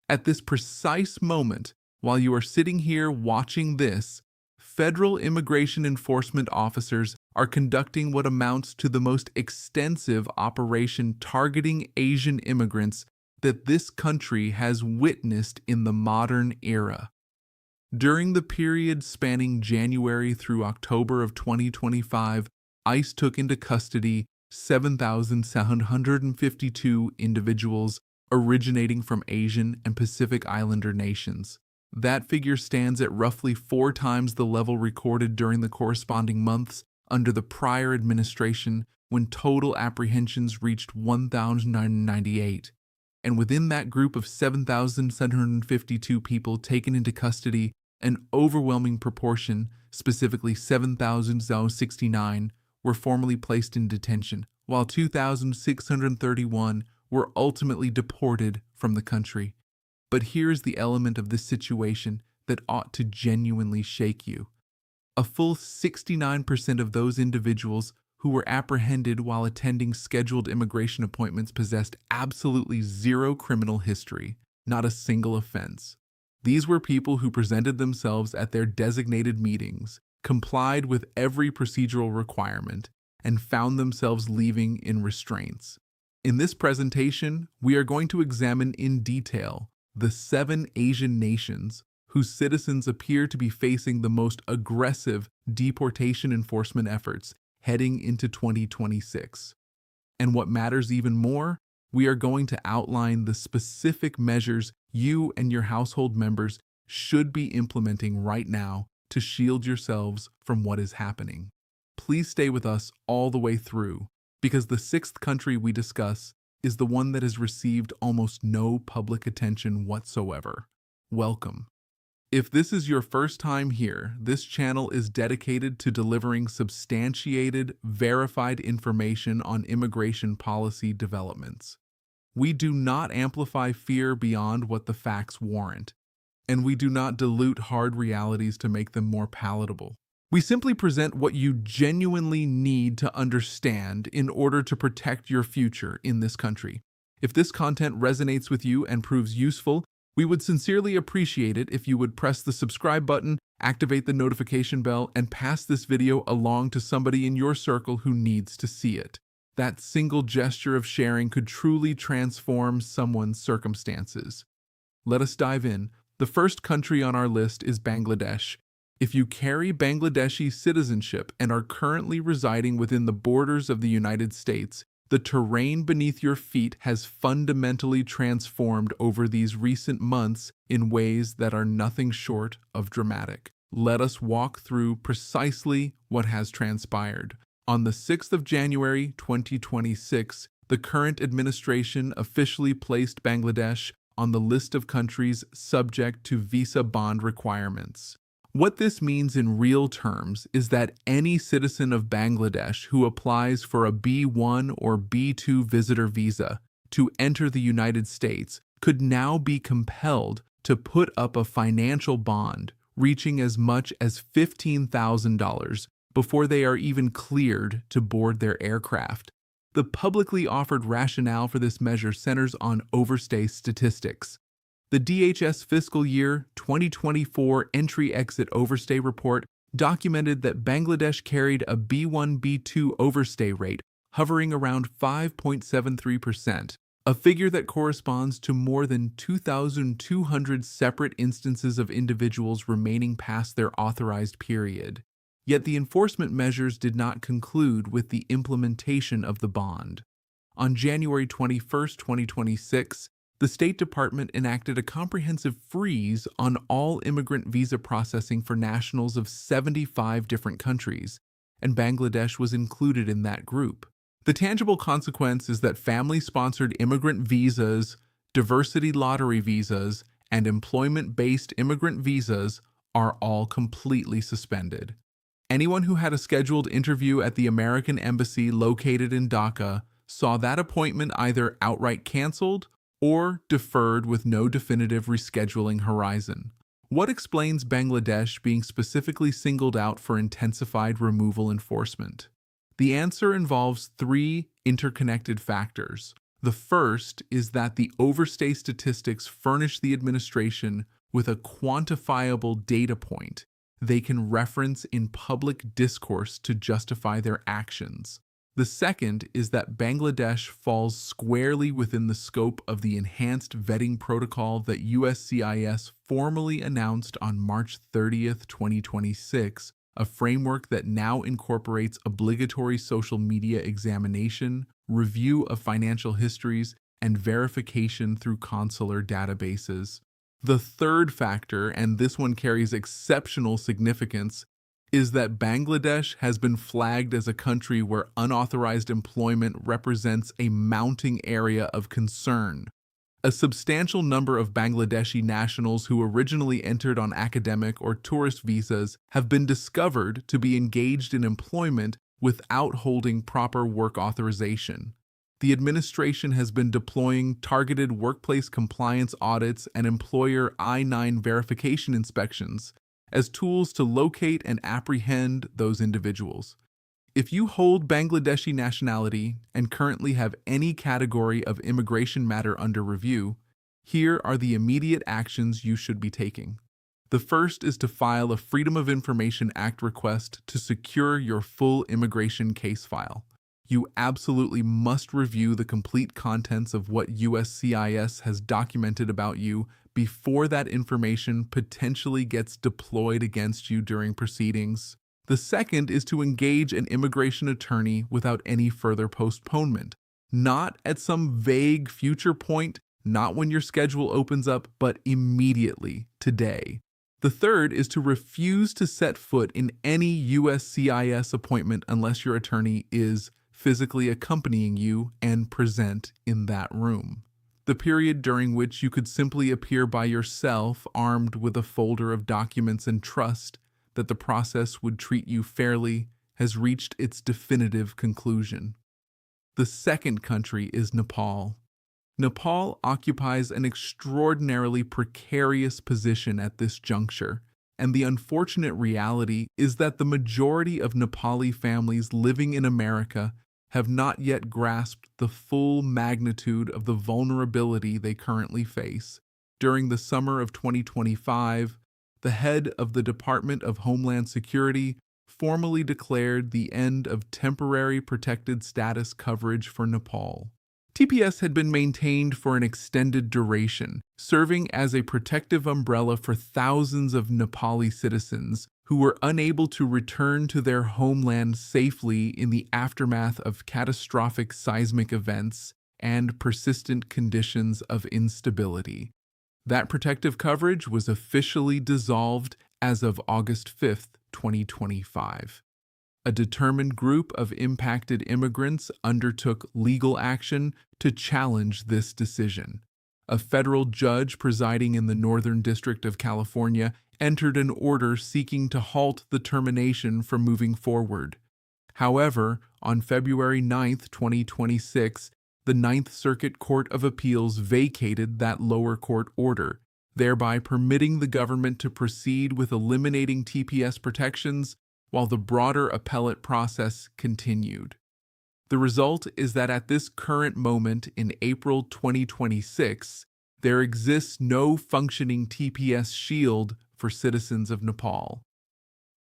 At this precise moment, while you are sitting here watching this, federal immigration enforcement officers are conducting what amounts to the most extensive operation targeting Asian immigrants that this country has witnessed in the modern era. During the period spanning January through October of 2025, ICE took into custody 7,752 individuals originating from Asian and Pacific Islander nations. That figure stands at roughly 4 times the level recorded during the corresponding months under the prior administration, when total apprehensions reached 1,998. And within that group of 7,752 people taken into custody, an overwhelming proportion, specifically 7,069, were formally placed in detention, while 2,631 were ultimately deported from the country. But here's the element of this situation that ought to genuinely shake you. A full 69% of those individuals who were apprehended while attending scheduled immigration appointments possessed absolutely zero criminal history, not a single offense. These were people who presented themselves at their designated meetings, complied with every procedural requirement, and found themselves leaving in restraints. In this presentation, we are going to examine in detail the 7 Asian nations whose citizens appear to be facing the most aggressive deportation enforcement efforts heading into 2026. And what matters even more, we are going to outline the specific measures you and your household members should be implementing right now to shield yourselves from what is happening. Please stay with us all the way through, because the 6th country we discuss is the one that has received almost no public attention whatsoever. Welcome. If this is your first time here, this channel is dedicated to delivering substantiated, verified information on immigration policy developments. We do not amplify fear beyond what the facts warrant, and we do not dilute hard realities to make them more palatable. We simply present what you genuinely need to understand in order to protect your future in this country. If this content resonates with you and proves useful, we would sincerely appreciate it if you would press the subscribe button, activate the notification bell, and pass this video along to somebody in your circle who needs to see it. That single gesture of sharing could truly transform someone's circumstances. Let us dive in. The first country on our list is Bangladesh. If you carry Bangladeshi citizenship and are currently residing within the borders of the United States, the terrain beneath your feet has fundamentally transformed over these recent months in ways that are nothing short of dramatic. Let us walk through precisely what has transpired. On the 6th of January 2026, the current administration officially placed Bangladesh on the list of countries subject to visa bond requirements. What this means in real terms is that any citizen of Bangladesh who applies for a B1 or B2 visitor visa to enter the United States could now be compelled to put up a financial bond reaching as much as $15,000 before they are even cleared to board their aircraft. The publicly offered rationale for this measure centers on overstay statistics. The DHS fiscal year 2024 entry-exit overstay report documented that Bangladesh carried a B1-B2 overstay rate hovering around 5.73%, a figure that corresponds to more than 2,200 separate instances of individuals remaining past their authorized period. Yet the enforcement measures did not conclude with the implementation of the bond. On January 21, 2026, the State Department enacted a comprehensive freeze on all immigrant visa processing for nationals of 75 different countries, and Bangladesh was included in that group. The tangible consequence is that family-sponsored immigrant visas, diversity lottery visas, and employment-based immigrant visas are all completely suspended. Anyone who had a scheduled interview at the American Embassy located in Dhaka saw that appointment either outright canceled or deferred with no definitive rescheduling horizon. What explains Bangladesh being specifically singled out for intensified removal enforcement? The answer involves 3 interconnected factors. The first is that the overstay statistics furnish the administration with a quantifiable data point they can reference in public discourse to justify their actions. The second is that Bangladesh falls squarely within the scope of the enhanced vetting protocol that USCIS formally announced on March 30th, 2026, a framework that now incorporates obligatory social media examination, review of financial histories, and verification through consular databases. The third factor, and this one carries exceptional significance, is that Bangladesh has been flagged as a country where unauthorized employment represents a mounting area of concern. A substantial number of Bangladeshi nationals who originally entered on academic or tourist visas have been discovered to be engaged in employment without holding proper work authorization. The administration has been deploying targeted workplace compliance audits and employer I-9 verification inspections as tools to locate and apprehend those individuals. If you hold Bangladeshi nationality and currently have any category of immigration matter under review, here are the immediate actions you should be taking. The first is to file a Freedom of Information Act request to secure your full immigration case file. You absolutely must review the complete contents of what USCIS has documented about you before that information potentially gets deployed against you during proceedings. The second is to engage an immigration attorney without any further postponement, not at some vague future point, not when your schedule opens up, but immediately, today. The third is to refuse to set foot in any USCIS appointment unless your attorney is physically accompanying you and present in that room. The period during which you could simply appear by yourself armed with a folder of documents and trust that the process would treat you fairly has reached its definitive conclusion. The second country is Nepal. Nepal occupies an extraordinarily precarious position at this juncture, and the unfortunate reality is that the majority of Nepali families living in America have not yet grasped the full magnitude of the vulnerability they currently face. During the summer of 2025, the head of the Department of Homeland Security formally declared the end of temporary protected status coverage for Nepal. TPS had been maintained for an extended duration, serving as a protective umbrella for thousands of Nepali citizens who were unable to return to their homeland safely in the aftermath of catastrophic seismic events and persistent conditions of instability. That protective coverage was officially dissolved as of August 5th, 2025. A determined group of impacted immigrants undertook legal action to challenge this decision. A federal judge presiding in the Northern District of California entered an order seeking to halt the termination from moving forward. However, on February 9, 2026, the Ninth Circuit Court of Appeals vacated that lower court order, thereby permitting the government to proceed with eliminating TPS protections while the broader appellate process continued. The result is that at this current moment in April 2026, there exists no functioning TPS shield for citizens of Nepal.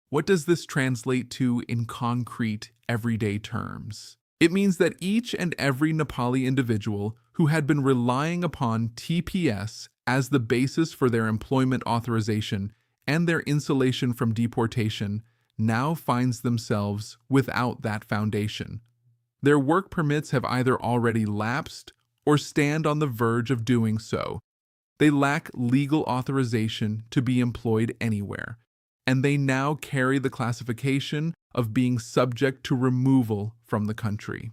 What does this translate to in concrete, everyday terms? It means that each and every Nepali individual who had been relying upon TPS as the basis for their employment authorization and their insulation from deportation now finds themselves without that foundation. Their work permits have either already lapsed or stand on the verge of doing so. They lack legal authorization to be employed anywhere, and they now carry the classification of being subject to removal from the country.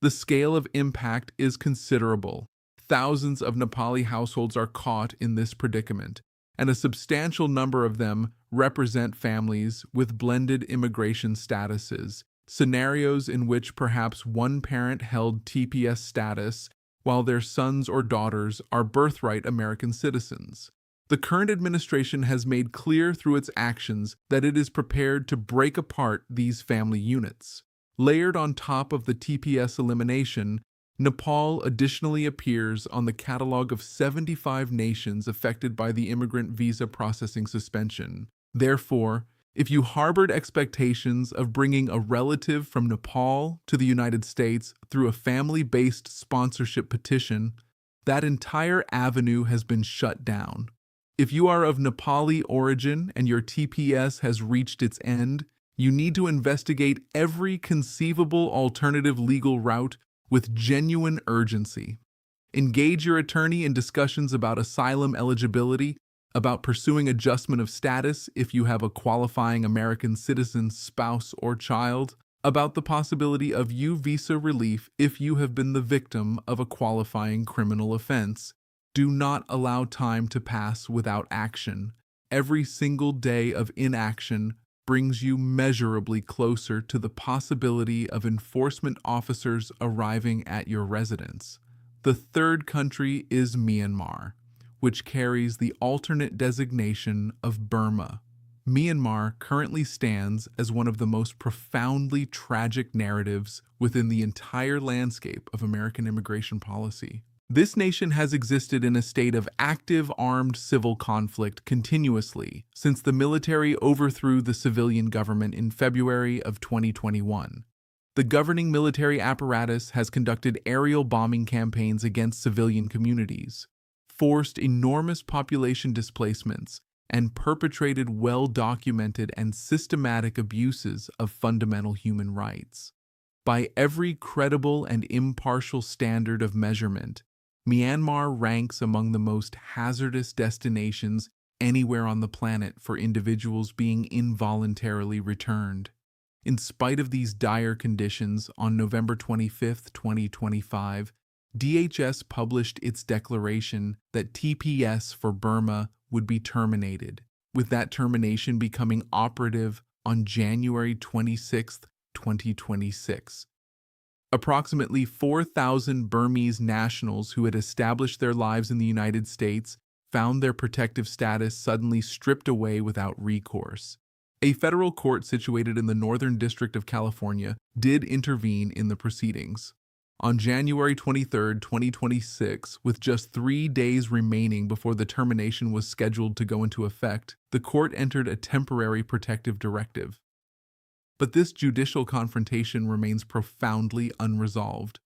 The scale of impact is considerable. Thousands of Nepali households are caught in this predicament, and a substantial number of them represent families with blended immigration statuses, scenarios in which perhaps one parent held TPS status while their sons or daughters are birthright American citizens. The current administration has made clear through its actions that it is prepared to break apart these family units. Layered on top of the TPS elimination, Nepal additionally appears on the catalog of 75 nations affected by the immigrant visa processing suspension. Therefore, if you harbored expectations of bringing a relative from Nepal to the United States through a family-based sponsorship petition, that entire avenue has been shut down. If you are of Nepali origin and your TPS has reached its end, you need to investigate every conceivable alternative legal route with genuine urgency. Engage your attorney in discussions about asylum eligibility, about pursuing adjustment of status if you have a qualifying American citizen, spouse, or child, about the possibility of U visa relief if you have been the victim of a qualifying criminal offense. Do not allow time to pass without action. Every single day of inaction brings you measurably closer to the possibility of enforcement officers arriving at your residence. The third country is Myanmar, which carries the alternate designation of Burma. Myanmar currently stands as one of the most profoundly tragic narratives within the entire landscape of American immigration policy. This nation has existed in a state of active armed civil conflict continuously since the military overthrew the civilian government in February of 2021. The governing military apparatus has conducted aerial bombing campaigns against civilian communities, forced enormous population displacements, and perpetrated well-documented and systematic abuses of fundamental human rights. By every credible and impartial standard of measurement, Myanmar ranks among the most hazardous destinations anywhere on the planet for individuals being involuntarily returned. In spite of these dire conditions, on November 25, 2025, DHS published its declaration that TPS for Burma would be terminated, with that termination becoming operative on January 26, 2026. Approximately 4,000 Burmese nationals who had established their lives in the United States found their protective status suddenly stripped away without recourse. A federal court situated in the Northern District of California did intervene in the proceedings. On January 23, 2026, with just 3 days remaining before the termination was scheduled to go into effect, the court entered a temporary protective directive. But this judicial confrontation remains profoundly unresolved.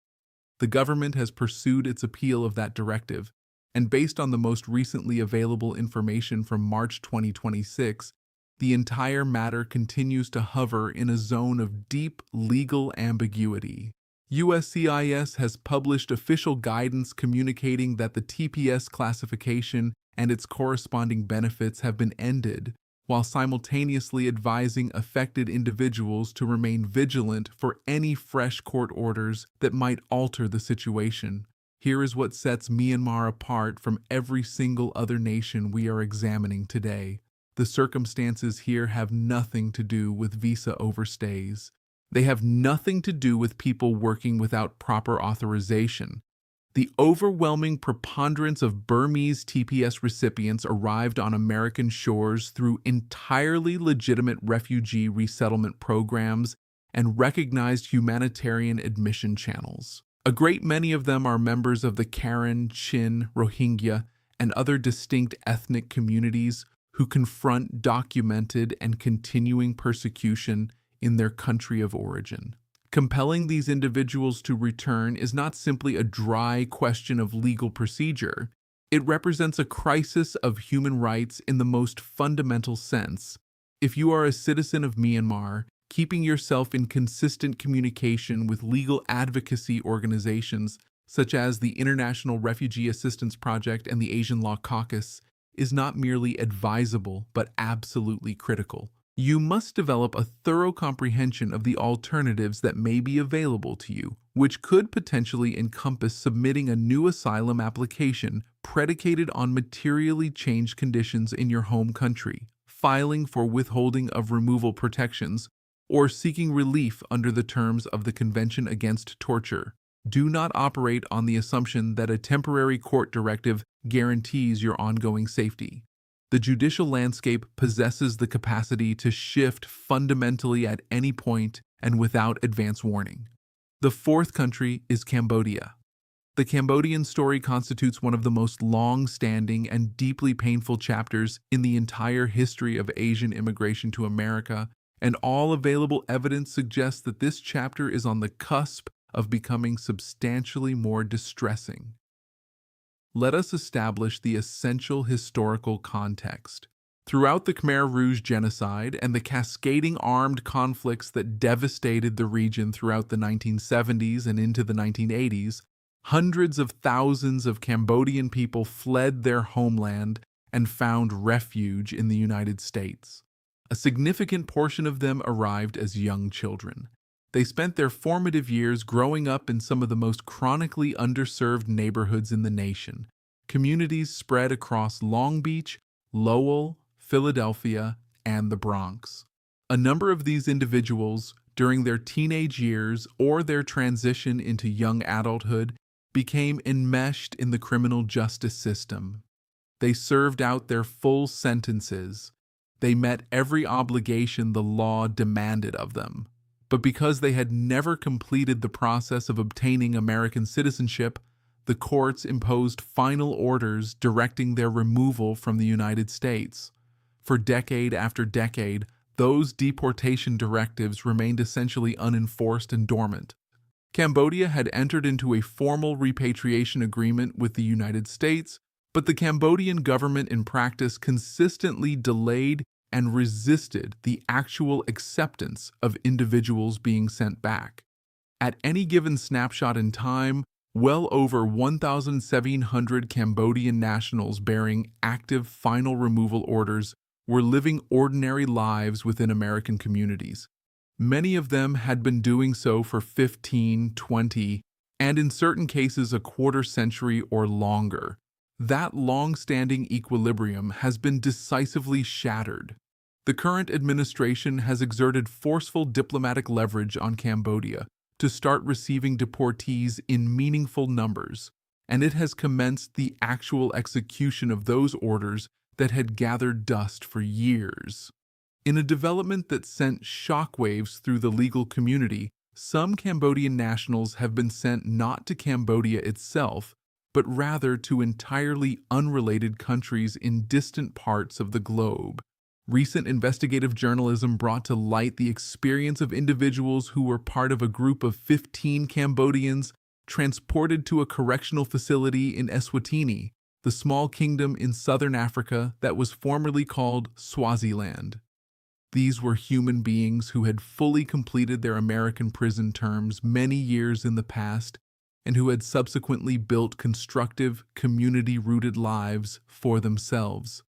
The government has pursued its appeal of that directive, and based on the most recently available information from March 2026, the entire matter continues to hover in a zone of deep legal ambiguity. USCIS has published official guidance communicating that the TPS classification and its corresponding benefits have been ended, while simultaneously advising affected individuals to remain vigilant for any fresh court orders that might alter the situation. Here is what sets Myanmar apart from every single other nation we are examining today. The circumstances here have nothing to do with visa overstays. They have nothing to do with people working without proper authorization. The overwhelming preponderance of Burmese TPS recipients arrived on American shores through entirely legitimate refugee resettlement programs and recognized humanitarian admission channels. A great many of them are members of the Karen, Chin, Rohingya, and other distinct ethnic communities who confront documented and continuing persecution in their country of origin. Compelling these individuals to return is not simply a dry question of legal procedure. It represents a crisis of human rights in the most fundamental sense. If you are a citizen of Myanmar, keeping yourself in consistent communication with legal advocacy organizations such as the International Refugee Assistance Project and the Asian Law Caucus is not merely advisable but absolutely critical. You must develop a thorough comprehension of the alternatives that may be available to you, which could potentially encompass submitting a new asylum application predicated on materially changed conditions in your home country, filing for withholding of removal protections, or seeking relief under the terms of the Convention Against Torture. Do not operate on the assumption that a temporary court directive guarantees your ongoing safety. The judicial landscape possesses the capacity to shift fundamentally at any point and without advance warning. The fourth country is Cambodia. The Cambodian story constitutes one of the most long-standing and deeply painful chapters in the entire history of Asian immigration to America, and all available evidence suggests that this chapter is on the cusp of becoming substantially more distressing. Let us establish the essential historical context. Throughout the Khmer Rouge genocide and the cascading armed conflicts that devastated the region throughout the 1970s and into the 1980s, hundreds of thousands of Cambodian people fled their homeland and found refuge in the United States. A significant portion of them arrived as young children. They spent their formative years growing up in some of the most chronically underserved neighborhoods in the nation, communities spread across Long Beach, Lowell, Philadelphia, and the Bronx. A number of these individuals, during their teenage years or their transition into young adulthood, became enmeshed in the criminal justice system. They served out their full sentences. They met every obligation the law demanded of them. But because they had never completed the process of obtaining American citizenship, the courts imposed final orders directing their removal from the United States. For decade after decade, those deportation directives remained essentially unenforced and dormant. Cambodia had entered into a formal repatriation agreement with the United States, but the Cambodian government in practice consistently delayed and resisted the actual acceptance of individuals being sent back. At any given snapshot in time, well over 1,700 Cambodian nationals bearing active final removal orders were living ordinary lives within American communities. Many of them had been doing so for 15, 20, and in certain cases a quarter century or longer. That long-standing equilibrium has been decisively shattered. The current administration has exerted forceful diplomatic leverage on Cambodia to start receiving deportees in meaningful numbers, and it has commenced the actual execution of those orders that had gathered dust for years. In a development that sent shockwaves through the legal community, some Cambodian nationals have been sent not to Cambodia itself, but rather to entirely unrelated countries in distant parts of the globe. Recent investigative journalism brought to light the experience of individuals who were part of a group of 15 Cambodians transported to a correctional facility in Eswatini, the small kingdom in southern Africa that was formerly called Swaziland. These were human beings who had fully completed their American prison terms many years in the past and who had subsequently built constructive, community-rooted lives for themselves.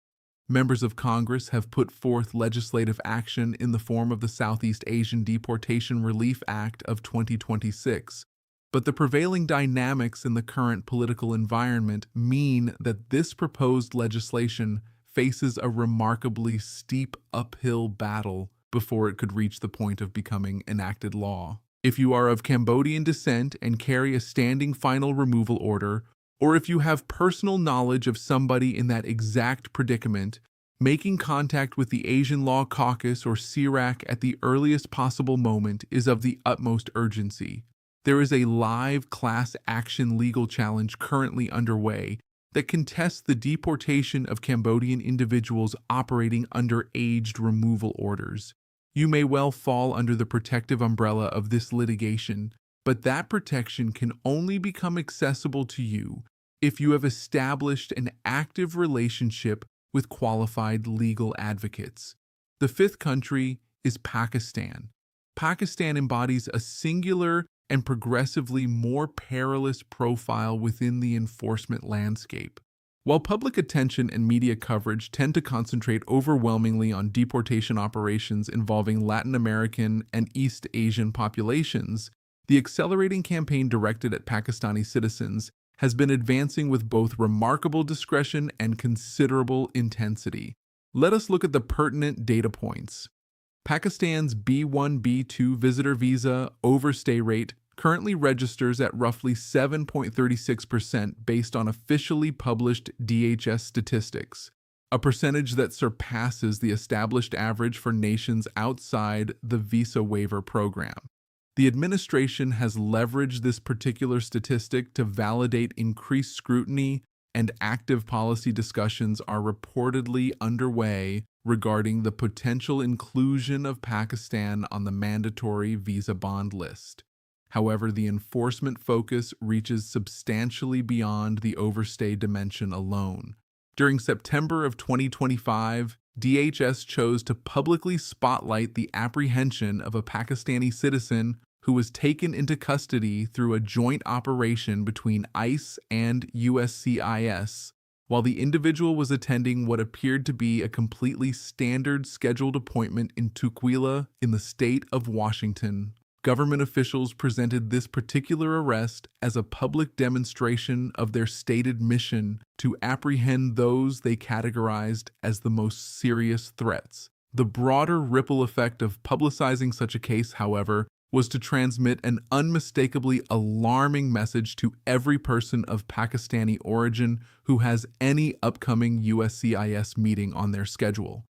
Members of Congress have put forth legislative action in the form of the Southeast Asian Deportation Relief Act of 2026, but the prevailing dynamics in the current political environment mean that this proposed legislation faces a remarkably steep uphill battle before it could reach the point of becoming enacted law. If you are of Cambodian descent and carry a standing final removal order, or if you have personal knowledge of somebody in that exact predicament, making contact with the Asian Law Caucus or CIRAC at the earliest possible moment is of the utmost urgency. There is a live class action legal challenge currently underway that contests the deportation of Cambodian individuals operating under aged removal orders. You may well fall under the protective umbrella of this litigation, but that protection can only become accessible to you if you have established an active relationship with qualified legal advocates. The fifth country is Pakistan. Pakistan embodies a singular and progressively more perilous profile within the enforcement landscape. While public attention and media coverage tend to concentrate overwhelmingly on deportation operations involving Latin American and East Asian populations, the accelerating campaign directed at Pakistani citizens has been advancing with both remarkable discretion and considerable intensity. Let us look at the pertinent data points. Pakistan's B1-B2 visitor visa overstay rate currently registers at roughly 7.36% based on officially published DHS statistics, a percentage that surpasses the established average for nations outside the visa waiver program. The administration has leveraged this particular statistic to validate increased scrutiny, and active policy discussions are reportedly underway regarding the potential inclusion of Pakistan on the mandatory visa bond list. However, the enforcement focus reaches substantially beyond the overstay dimension alone. During September of 2025, DHS chose to publicly spotlight the apprehension of a Pakistani citizen who was taken into custody through a joint operation between ICE and USCIS, while the individual was attending what appeared to be a completely standard scheduled appointment in Tukwila in the state of Washington. Government officials presented this particular arrest as a public demonstration of their stated mission to apprehend those they categorized as the most serious threats. The broader ripple effect of publicizing such a case, however, was to transmit an unmistakably alarming message to every person of Pakistani origin who has any upcoming USCIS meeting on their schedule.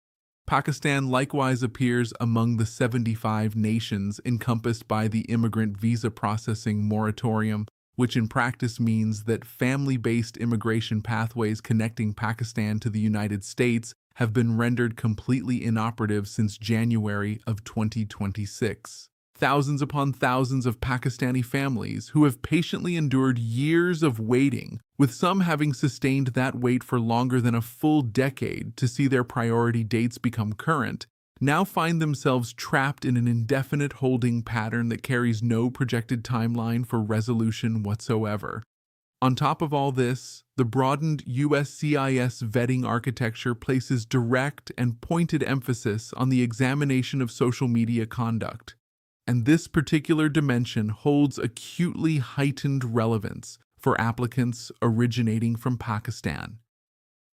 Pakistan likewise appears among the 75 nations encompassed by the immigrant visa processing moratorium, which in practice means that family-based immigration pathways connecting Pakistan to the United States have been rendered completely inoperative since January of 2026. Thousands upon thousands of Pakistani families who have patiently endured years of waiting, with some having sustained that wait for longer than a full decade to see their priority dates become current, now find themselves trapped in an indefinite holding pattern that carries no projected timeline for resolution whatsoever. On top of all this, the broadened USCIS vetting architecture places direct and pointed emphasis on the examination of social media conduct. And this particular dimension holds acutely heightened relevance for applicants originating from Pakistan.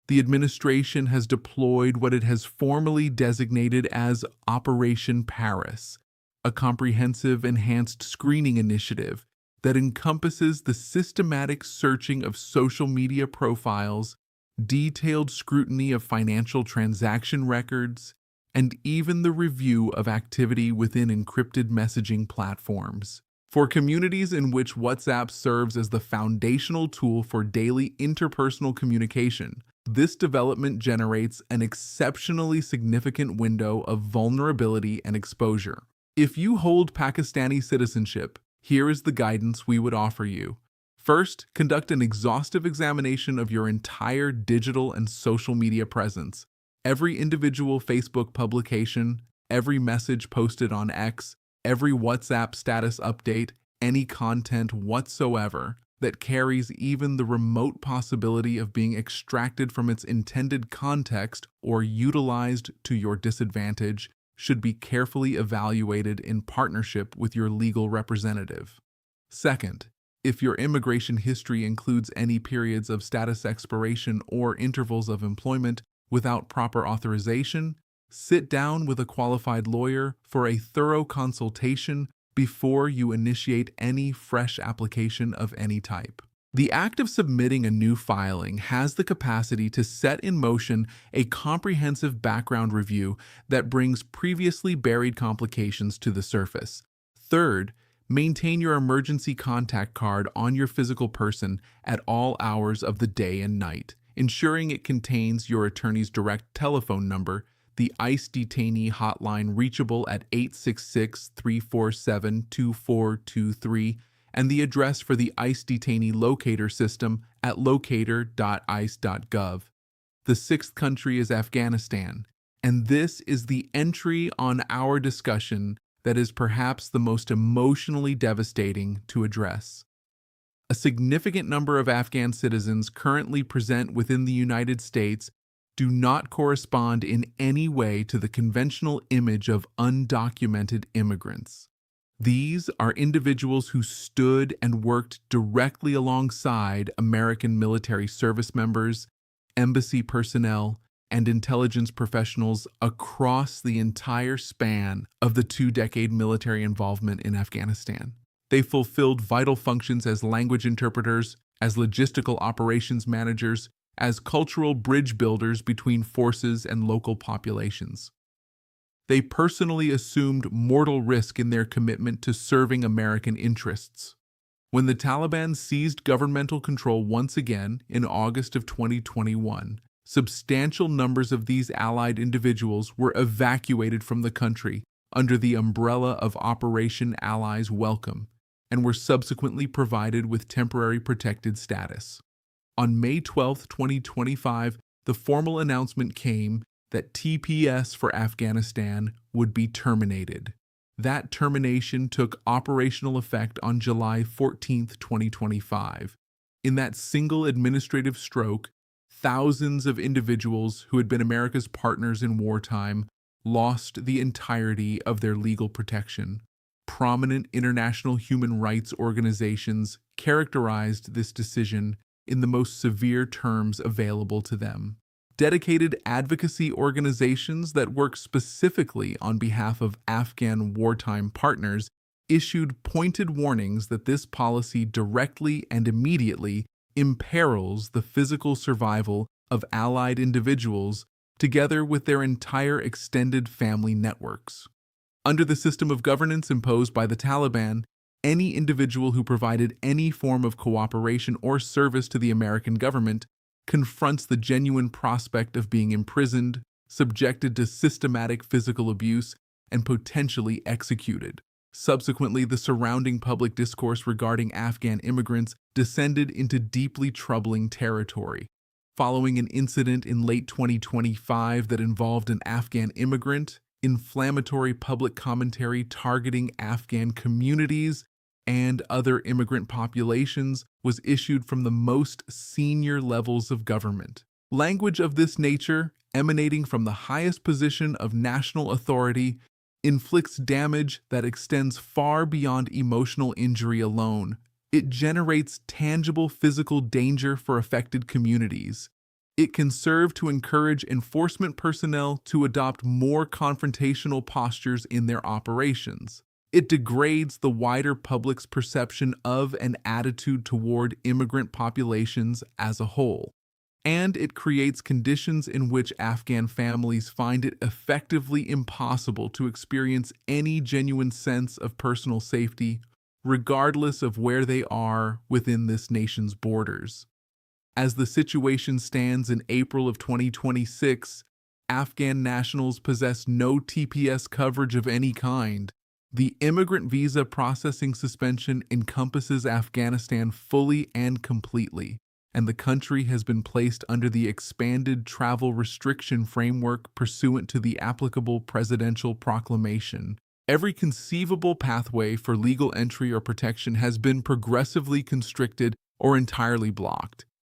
The administration has deployed what it has formally designated as Operation Paris, a comprehensive enhanced screening initiative that encompasses the systematic searching of social media profiles, detailed scrutiny of financial transaction records, and even the review of activity within encrypted messaging platforms. For communities in which WhatsApp serves as the foundational tool for daily interpersonal communication, this development generates an exceptionally significant window of vulnerability and exposure. If you hold Pakistani citizenship, here is the guidance we would offer you. First, conduct an exhaustive examination of your entire digital and social media presence. Every individual Facebook publication, every message posted on X, every WhatsApp status update, any content whatsoever that carries even the remote possibility of being extracted from its intended context or utilized to your disadvantage should be carefully evaluated in partnership with your legal representative. Second, if your immigration history includes any periods of status expiration or intervals of employment without proper authorization, sit down with a qualified lawyer for a thorough consultation before you initiate any fresh application of any type. The act of submitting a new filing has the capacity to set in motion a comprehensive background review that brings previously buried complications to the surface. Third, maintain your emergency contact card on your physical person at all hours of the day and night, ensuring it contains your attorney's direct telephone number, the ICE detainee hotline reachable at 866-347-2423, and the address for the ICE detainee locator system at locator.ice.gov. The sixth country is Afghanistan, and this is the entry on our discussion that is perhaps the most emotionally devastating to address. A significant number of Afghan citizens currently present within the United States do not correspond in any way to the conventional image of undocumented immigrants. These are individuals who stood and worked directly alongside American military service members, embassy personnel, and intelligence professionals across the entire span of the two-decade military involvement in Afghanistan. They fulfilled vital functions as language interpreters, as logistical operations managers, as cultural bridge builders between forces and local populations. They personally assumed mortal risk in their commitment to serving American interests. When the Taliban seized governmental control once again in August of 2021, substantial numbers of these allied individuals were evacuated from the country under the umbrella of Operation Allies Welcome and were subsequently provided with temporary protected status. On May 12, 2025, the formal announcement came that TPS for Afghanistan would be terminated. That termination took operational effect on July 14, 2025. In that single administrative stroke, thousands of individuals who had been America's partners in wartime lost the entirety of their legal protection. Prominent international human rights organizations characterized this decision in the most severe terms available to them. Dedicated advocacy organizations that work specifically on behalf of Afghan wartime partners issued pointed warnings that this policy directly and immediately imperils the physical survival of allied individuals together with their entire extended family networks. Under the system of governance imposed by the Taliban, any individual who provided any form of cooperation or service to the American government confronts the genuine prospect of being imprisoned, subjected to systematic physical abuse, and potentially executed. Subsequently, the surrounding public discourse regarding Afghan immigrants descended into deeply troubling territory. Following an incident in late 2025 that involved an Afghan immigrant, inflammatory public commentary targeting Afghan communities and other immigrant populations was issued from the most senior levels of government. Language of this nature, emanating from the highest position of national authority, inflicts damage that extends far beyond emotional injury alone. It generates tangible physical danger for affected communities. It can serve to encourage enforcement personnel to adopt more confrontational postures in their operations. It degrades the wider public's perception of and attitude toward immigrant populations as a whole. And it creates conditions in which Afghan families find it effectively impossible to experience any genuine sense of personal safety, regardless of where they are within this nation's borders. As the situation stands in April of 2026, Afghan nationals possess no TPS coverage of any kind. The immigrant visa processing suspension encompasses Afghanistan fully and completely, and the country has been placed under the expanded travel restriction framework pursuant to the applicable presidential proclamation. Every conceivable pathway for legal entry or protection has been progressively constricted or entirely blocked.